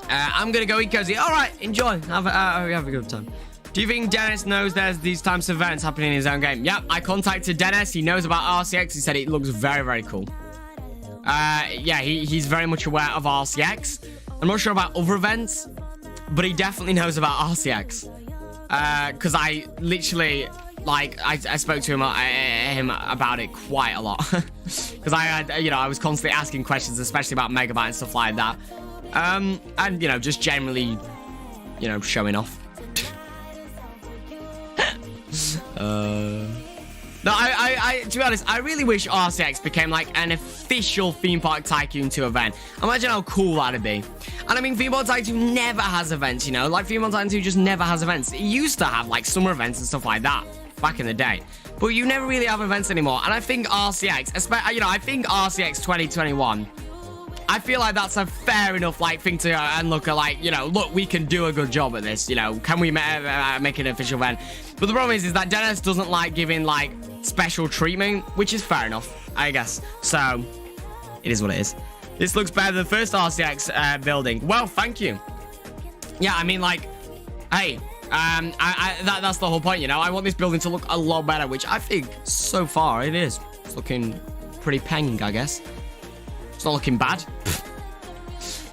gonna go eat Kosii. All right, enjoy. Have a good time. Do you think Dennis knows there's these types of events happening in his own game? Yep, I contacted Dennis. He knows about RCX. He said it looks very, very cool. Yeah, he's very much aware of RCX. I'm not sure about other events, but he definitely knows about RCX. Because I literally, like, I spoke to him about it quite a lot. Because I was constantly asking questions, especially about Megabyte and stuff like that. And, just generally, showing off. No, to be honest, I really wish RCX became like an official Theme Park Tycoon 2 event. Imagine how cool that'd be. And I mean, Theme Park Tycoon 2 never has events, like Theme Park Tycoon 2 just never has events. It used to have like summer events and stuff like that back in the day, but you never really have events anymore. And I think RCX, I think RCX 2021, I feel like that's a fair enough thing to and look at look, we can do a good job at this. Can we make an official event? But the problem is that Dennis doesn't like giving special treatment, which is fair enough, I guess. So it is what it is. This looks better than the first RCX building. Well, thank you. yeah, I mean, like, hey, that's the whole point, you know. I want this building to look a lot better, which I think so far it is. It's looking pretty peng, I guess. It's not looking bad.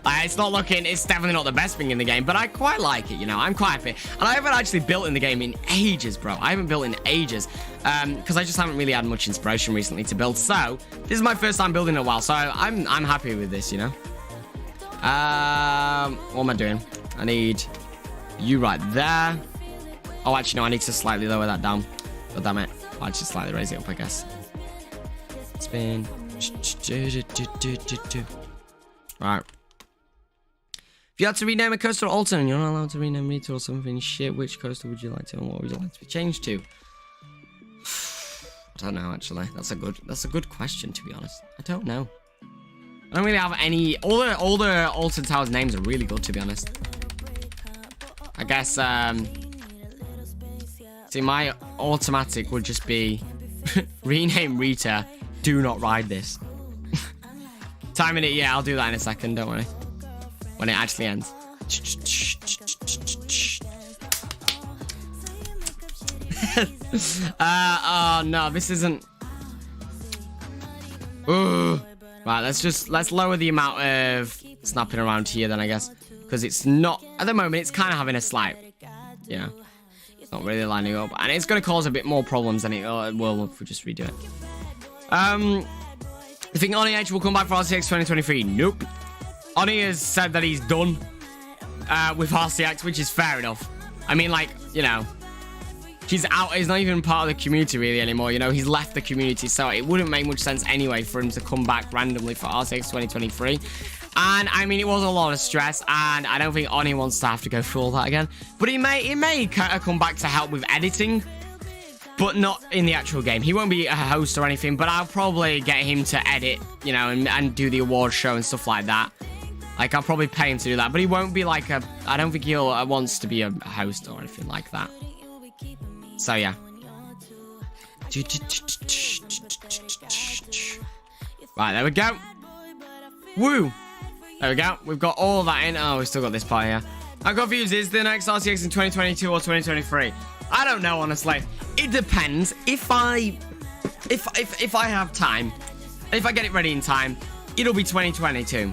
It's definitely not the best thing in the game, but I quite like it, you know. I'm quite happy. And I haven't actually built in the game in ages, bro. I haven't built in ages because I just haven't really had much inspiration recently to build. So this is my first time building in a while, so I'm happy with this, you know. What am I doing? I need you right there. Oh, actually, no, I need to slightly lower that down. God damn it. I'll actually slightly raise it up, I guess. Spin. Right. If you had to rename a coaster or alter and you're not allowed to rename it or something shit, which coaster would you like to and what would you like to be changed to? I don't know, actually. That's a good question, to be honest. I don't know. I don't really have any. All the Alton Towers names are really good, to be honest. I guess see, my automatic would just be rename Rita, do not ride this. Timing it, yeah, I'll do that in a second, don't worry. When it actually ends. Oh no, this isn't. Ugh. Right, let's lower the amount of snapping around here then, I guess, because it's not at the moment. It's kind of having a slight, you know, it's not really lining up, and it's going to cause a bit more problems than it will if we just redo it. You think 𝗬𝗬 will come back for RCX 2023? Nope. 𝗬𝗬 has said that he's done with RCX, which is fair enough. I mean, like, you know, he's out. He's not even part of the community really anymore. You know, he's left the community, so it wouldn't make much sense anyway for him to come back randomly for RCX 2023. And I mean, it was a lot of stress, and I don't think 𝗬𝗬 wants to have to go through all that again. But he may come back to help with editing, but not in the actual game. He won't be a host or anything, but I'll probably get him to edit, you know, and do the award show and stuff like that. Like, I'll probably pay him to do that, but he won't be like a. I don't think he'll wants to be a host or anything like that. So yeah. Right, there we go. Woo! There we go. We've got all that in. Oh, we've still got this part here. I'm confused. Is the next RCX in 2022 or 2023? I don't know, honestly. It depends. If I have time, if I get it ready in time, it'll be 2022.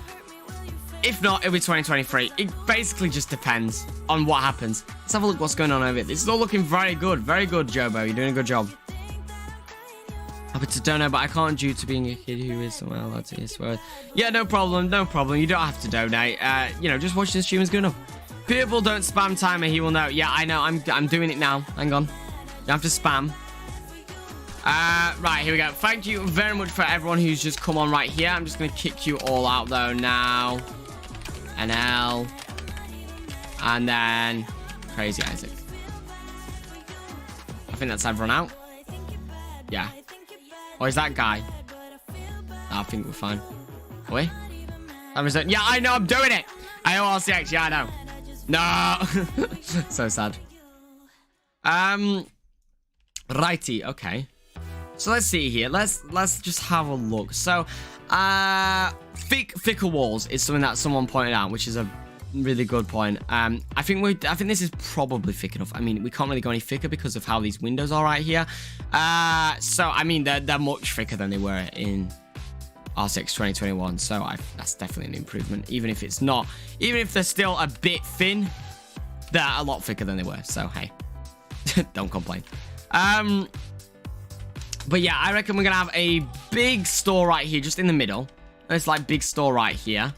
If not, it'll be 2023. It basically just depends on what happens. Let's have a look what's going on over here. This is all looking very good. Very good, 𝗬𝗬. You're doing a good job. Happy to donate, but I can't due to being a kid who is somewhere allowed to swear. Yeah, no problem. No problem. You don't have to donate. You know, just watch the stream is good enough. People don't spam timer. He will know. Yeah, I know. I'm doing it now. Hang on. You have to spam. Right, here we go. Thank you very much for everyone who's just come on right here. I'm just going to kick you all out, though, now. NL. And then Crazy Isaac. I think that's everyone out. Yeah. Or is that guy? I think we're fine. Wait. Yeah, I know. I'm doing it. I know RCX. Yeah, I know. No. So sad. Righty. Okay. So let's see here. Let's just have a look. So, thicker walls is something that someone pointed out, which is a really good point. I think this is probably thick enough. I mean, we can't really go any thicker because of how these windows are right here. So I mean, they're much thicker than they were in RCX 2021. So that's definitely an improvement. Even if it's not, even if they're still a bit thin, they're a lot thicker than they were. So hey, don't complain. But yeah, I reckon we're gonna have a big store right here, just in the middle. It's like big store right here.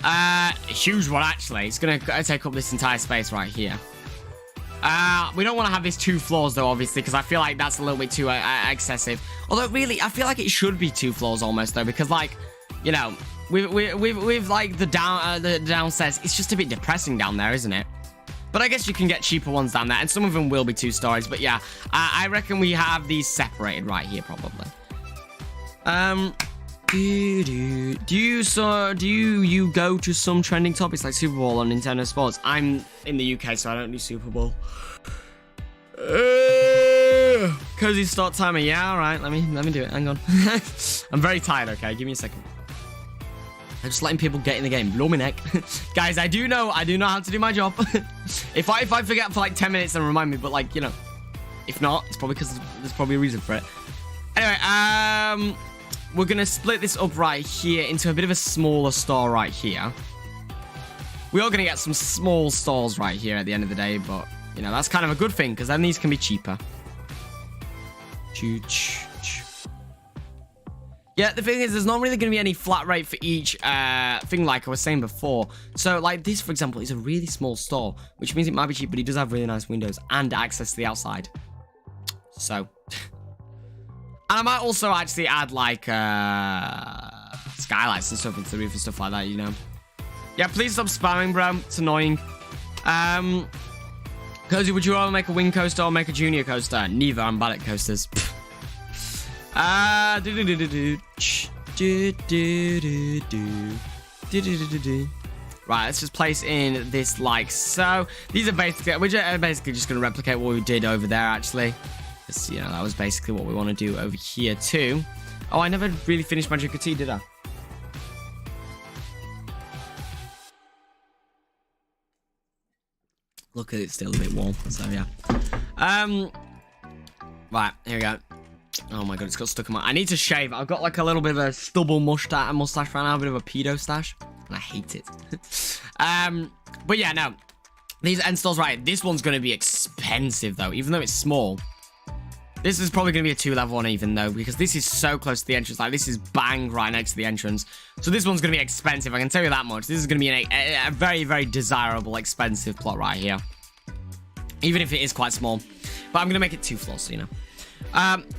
A huge one actually. It's gonna take up this entire space right here. We don't want to have this 2 floors though, obviously, because I feel like that's a little bit too excessive. Although really, I feel like it should be 2 floors almost though, because like, you know, with like the downstairs, it's just a bit depressing down there, isn't it? But I guess you can get cheaper ones down there, and some of them will be 2 stories. But yeah, I reckon we have these separated right here probably. Do you go to some trending topics like Super Bowl on Nintendo Sports? I'm in the UK, so I don't do Super Bowl. Kosii start timer. Yeah, all right. Let me do it. Hang on. I'm very tired. Okay, give me a second. I'm just letting people get in the game. Blow my neck. Guys, I do know how to do my job. if I forget for like 10 minutes, then remind me. But like, you know, if not, it's probably because there's probably a reason for it. Anyway, we're going to split this up right here into a bit of a smaller store right here. We are going to get some small stores right here at the end of the day, but, you know, that's kind of a good thing, because then these can be cheaper. Yeah, the thing is, there's not really going to be any flat rate for each thing, like I was saying before. So, like, this, for example, is a really small store, which means it might be cheap, but it does have really nice windows and access to the outside. So... And I might also actually add, like, skylights and stuff into the roof and stuff like that, you know. Yeah, please stop spamming, bro. It's annoying. Kosii, would you rather make a wing coaster or make a junior coaster? Neither. I'm bad at coasters. Right, let's just place in this like so. We're basically just going to replicate what we did over there, actually. Because, you know, that was basically what we want to do over here, too. Oh, I never really finished my drink of tea, did I? Look at it, still a bit warm, so yeah. Right, here we go. Oh my god, it's got stuck in my... I need to shave. I've got like a little bit of a stubble mustache right now, a bit of a pedo stash, and I hate it. But yeah, no. These end stalls, right, this one's going to be expensive, though, even though it's small. This is probably going to be a 2-level one even, though, because this is so close to the entrance. Like, this is bang right next to the entrance. So this one's going to be expensive. I can tell you that much. This is going to be a very, very desirable, expensive plot right here. Even if it is quite small. But I'm going to make it 2 floors, so you know.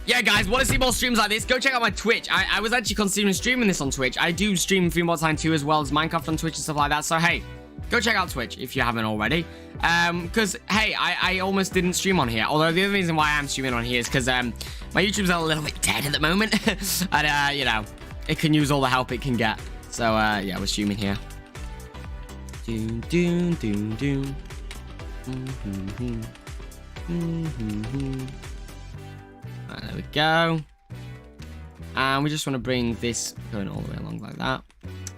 Yeah, guys, want to see more streams like this? Go check out my Twitch. I was actually considering streaming this on Twitch. I do stream 𝗬𝗏𝗀𝗀 too, as well as Minecraft on Twitch and stuff like that. So, hey, go check out Twitch if you haven't already. Because, hey, I almost didn't stream on here. Although, the other reason why I'm streaming on here is because my YouTube's a little bit dead at the moment. And, you know, it can use all the help it can get. So, yeah, we're streaming here. Doom, doom, doom, doom. Right, there we go. And we just want to bring this going all the way along like that.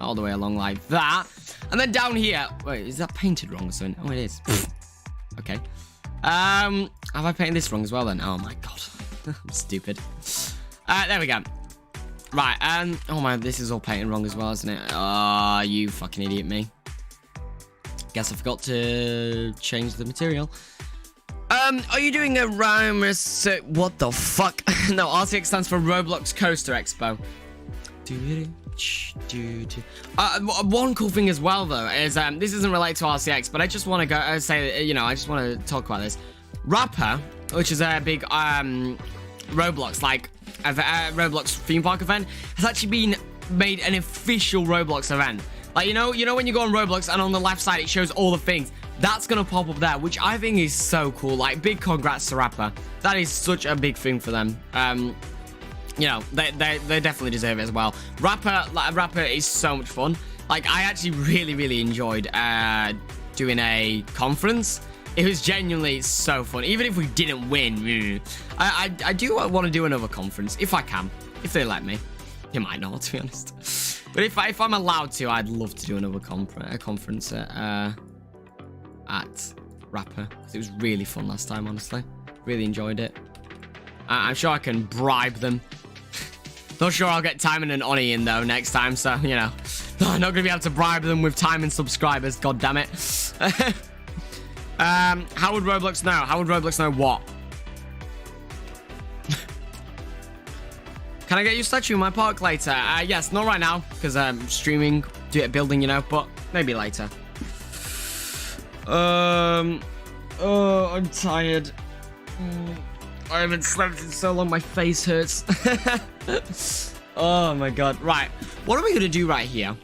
All the way along like that. And then down here... Wait, is that painted wrong or something? Oh, it is. Okay. Have I painted this wrong as well then? Oh my god. I'm stupid. There we go. Right, oh my, this is all painted wrong as well, isn't it? Oh, you fucking idiot me. Guess I forgot to change the material. Are you doing a what the fuck? No, RCX stands for Roblox Coaster Expo. One cool thing as well, though, is this isn't related to RCX, but I just want to say, you know, I just want to talk about this. 𝗏𝗏, which is a big Roblox, like a Roblox theme park event, has actually made an official Roblox event. Like, you know when you go on Roblox and on the left side it shows all the things, that's gonna pop up there, which I think is so cool. Like, big congrats to 𝗏𝗏. That is such a big thing for them. You know, they definitely deserve it as well. 𝗏𝗏 is so much fun. Like, I actually really enjoyed doing a conference. It was genuinely so fun. Even if we didn't win, I do want to do another conference if I can, if they let me. They might not, to be honest. But if I'm allowed to, I'd love to do another conference at 𝗏𝗏, because it was really fun last time, honestly. Really enjoyed it. I'm sure I can bribe them. Not sure I'll get Tyman and Oni in, though, next time, so, you know. I'm not going to be able to bribe them with time and subscribers, god damn it. How would Roblox know? How would Roblox know what? Can I get your statue in my park later? Yes, not right now, because I'm streaming, building, you know, but maybe later. Oh, I'm tired. I haven't slept in so long, my face hurts. Oh my god. Right, what are we gonna do right here?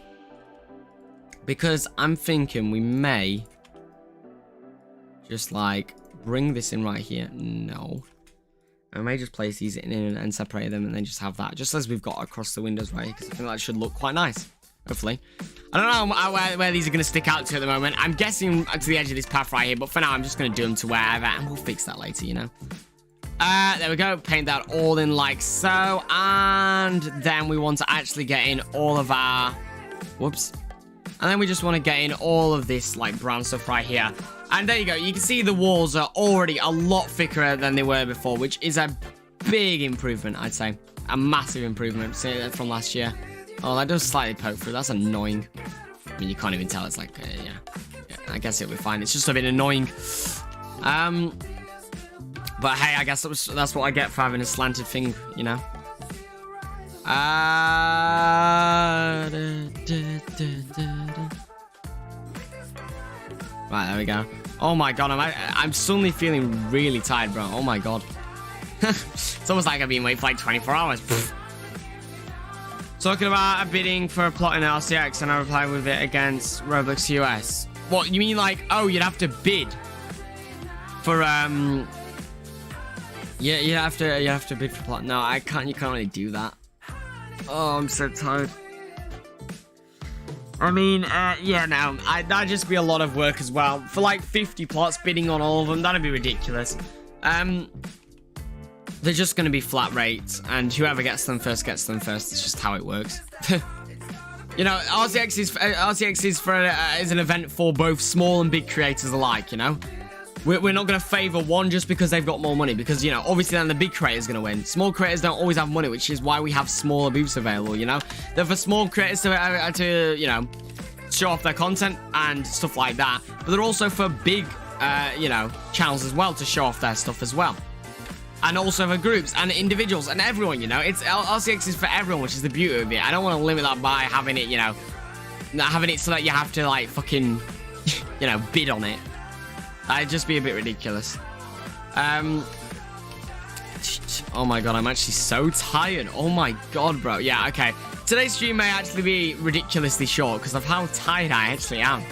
Because I'm thinking we may just like bring this in right here. No. I may just place these in and separate them and then just have that, just as we've got across the windows right here, because I think that should look quite nice, hopefully. I don't know where these are going to stick out to at the moment. I'm guessing to the edge of this path right here, but for now I'm just going to do them to wherever, and we'll fix that later, you know. There we go, paint that all in like so, and then we want to actually get in all of our Whoops. And then we just want to get in all of this, like, brown stuff right here. And there you go. You can see the walls are already a lot thicker than they were before, which is a big improvement, I'd say. A massive improvement from last year. Oh, that does slightly poke through. That's annoying. I mean, you can't even tell. It's like, yeah, I guess it'll be fine. It's just a bit annoying. But hey, I guess that's what I get for having a slanted thing, you know. Right, there we go. Oh my god, I'm suddenly feeling really tired, bro. Oh my god. It's almost like I've been waiting for like 24 hours. Talking about a bidding for a plot in RCX, and I replied with it against 𝗬𝗂𝗬𝗀 US. What, you mean like, oh, you'd have to bid for, yeah, you have to bid for plot. No, you can't really do that. Oh, I'm so tired. I mean, yeah, no, that'd just be a lot of work as well. For like 50 plots, bidding on all of them, that'd be ridiculous. They're just going to be flat rates, and whoever gets them first gets them first. It's just how it works. You know, RCX is an event for both small and big creators alike, you know? We're not going to favor one just because they've got more money, because, you know, obviously then the big creator's going to win. Small creators don't always have money, which is why we have smaller booths available, you know? They're for small creators to you know, show off their content and stuff like that. But they're also for big, you know, channels as well to show off their stuff as well. And also for groups and individuals and everyone, you know. RCX is for everyone, which is the beauty of it. I don't want to limit that by having it, you know, having it so that you have to, like, fucking, you know, bid on it. That'd just be a bit ridiculous. Oh my god, I'm actually so tired. Oh my god, bro. Yeah, okay. Today's stream may actually be ridiculously short because of how tired I actually am.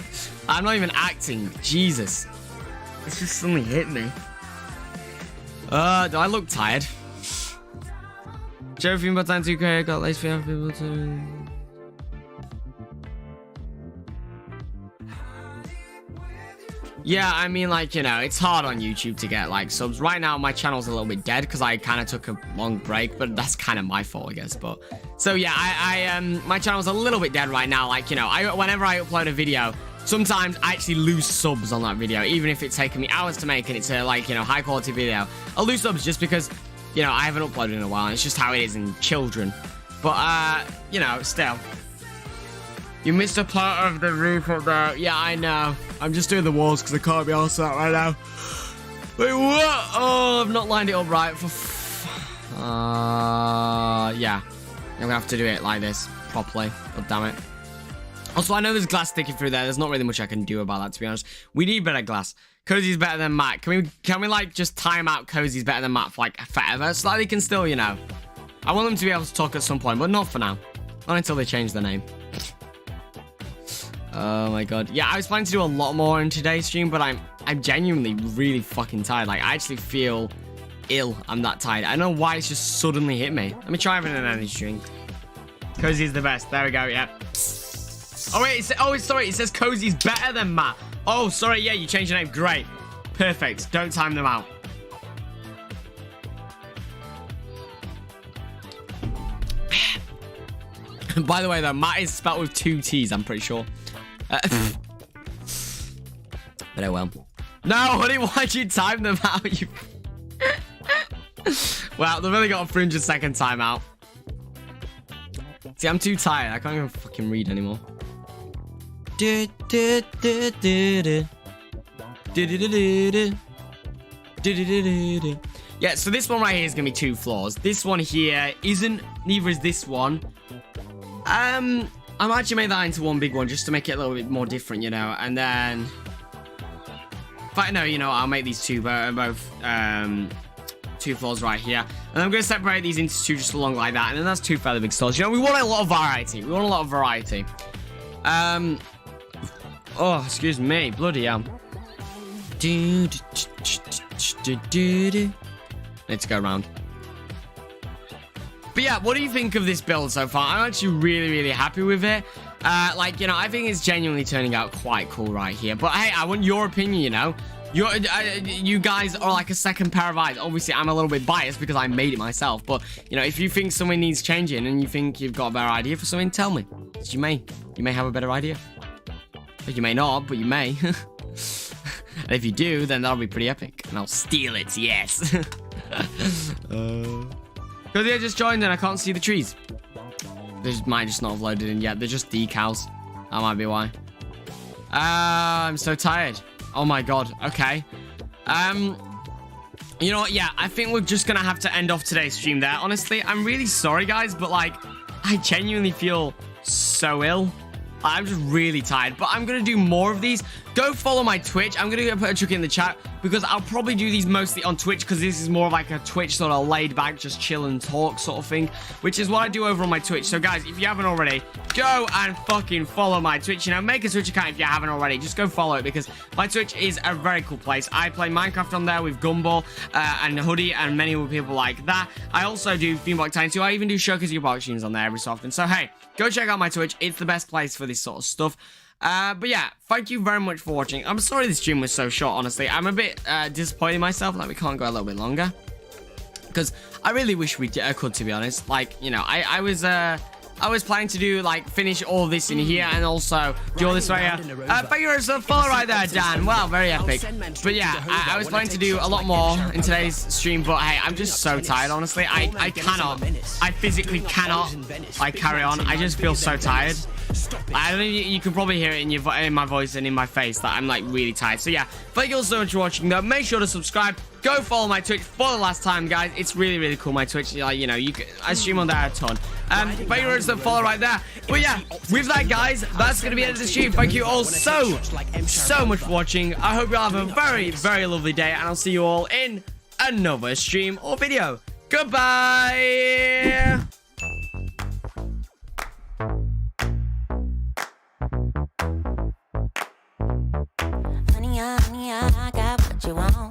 I'm not even acting. Jesus. It's just suddenly hit me. Do I look tired? Joking, but I'm too great. Got late for people to. Yeah, I mean, like, you know, it's hard on YouTube to get, like, subs. Right now, my channel's a little bit dead because I kind of took a long break, but that's kind of my fault, I guess. But so yeah, my channel's a little bit dead right now. Like, you know, whenever I upload a video, sometimes I actually lose subs on that video, even if it's taken me hours to make and it's a, like, you know, high quality video. I'll lose subs just because, you know, I haven't uploaded in a while. And it's just how it is in children. But, you know, still. You missed a part of the roof up there. Yeah, I know. I'm just doing the walls because I can't be arsed out right now. Wait, what? Oh, I've not lined it up right. Yeah. I'm going to have to do it like this properly. God damn it. Also, I know there's glass sticking through there. There's not really much I can do about that, to be honest. We need better glass. Kosie's better than Matt. Can we like, just time out Kosie's better than Matt for, like, forever? So that they can still, you know. I want them to be able to talk at some point, but not for now. Not until they change their name. Oh my god. Yeah, I was planning to do a lot more in today's stream, but I'm genuinely really fucking tired. Like, I actually feel ill. I'm that tired. I don't know why it's just suddenly hit me. Let me try having an energy drink. Kosie's the best. There we go, yeah. Oh wait, sorry, it says Kosie's better than Matt. Oh, sorry, yeah, you changed your name. Great. Perfect. Don't time them out. By the way, though, Matt is spelled with 2 T's, I'm pretty sure. But oh well. No, honey, why'd you time them out? You... Well, they've only got a 300-second timeout. See, I'm too tired. I can't even fucking read anymore. Yeah, so this one right here is gonna be 2 floors. This one here isn't. Neither is this one. I might actually make that into one big one just to make it a little bit more different, you know. And then, if I know, you know, I'll make these both 2 floors right here. And I'm going to separate these into 2 just along like that. And then that's 2 fairly big stalls. You know, we want a lot of variety. Oh, excuse me. Bloody hell. Let's go around. But yeah, what do you think of this build so far? I'm actually really, really happy with it. Like, you know, I think it's genuinely turning out quite cool right here. But hey, I want your opinion, you know. You guys are like a second pair of eyes. Obviously, I'm a little bit biased because I made it myself. But, you know, if you think something needs changing and you think you've got a better idea for something, tell me. It's you may. you may have a better idea. But you may not, but you may. And if you do, then that'll be pretty epic. And I'll steal it, yes. Because I just joined and I can't see the trees. They might just not have loaded in yet. They're just decals. That might be why. I'm so tired. Oh my god. Okay. You know what? Yeah, I think we're just gonna have to end off today's stream there. Honestly, I'm really sorry, guys, but like, I genuinely feel so ill. I'm just really tired, but I'm gonna do more of these. Go follow my Twitch. I'm gonna put a trick in the chat because I'll probably do these mostly on Twitch because this is more of like a Twitch sort of laid back, just chill and talk sort of thing, which is what I do over on my Twitch. So guys, if you haven't already, go and fucking follow my Twitch. You know, make a Twitch account if you haven't already. Just go follow it because my Twitch is a very cool place. I play Minecraft on there with Gumball and Hoodie and many other people like that. I also do 𝗬𝗂𝗽𝗀𝗀. I even do 𝗬𝗂𝗽𝗀𝗀 streams on there every so often. So hey, go check out my Twitch. It's the best place for this sort of stuff. But yeah, thank you very much for watching. I'm sorry this stream was so short, honestly. I'm a bit disappointed in myself that we can't go a little bit longer. Because I really wish we could, to be honest. Like, you know, I was planning to do, like, finish all this in here and also do all this right here. Thank you for the follow right there, Dan. Wow, very epic. But yeah, I was planning to do a lot more in today's stream, but hey, I'm just so tired, honestly. I cannot, I physically cannot, like, carry on. I just feel so tired. I don't know, you can probably hear it in my voice and in my face that I'm like really tired. So yeah, thank you all so much for watching though. Make sure to subscribe. Go follow my Twitch for the last time, guys. It's really, really cool, my Twitch. Like, you know, I stream on there a ton. Thank you for the follow right there. But yeah, with that, guys, that's going to be the end of the stream. Thank you all so much for watching. I hope you all have a very, very lovely day. And I'll see you all in another stream or video. Goodbye. Honey, I got what you want.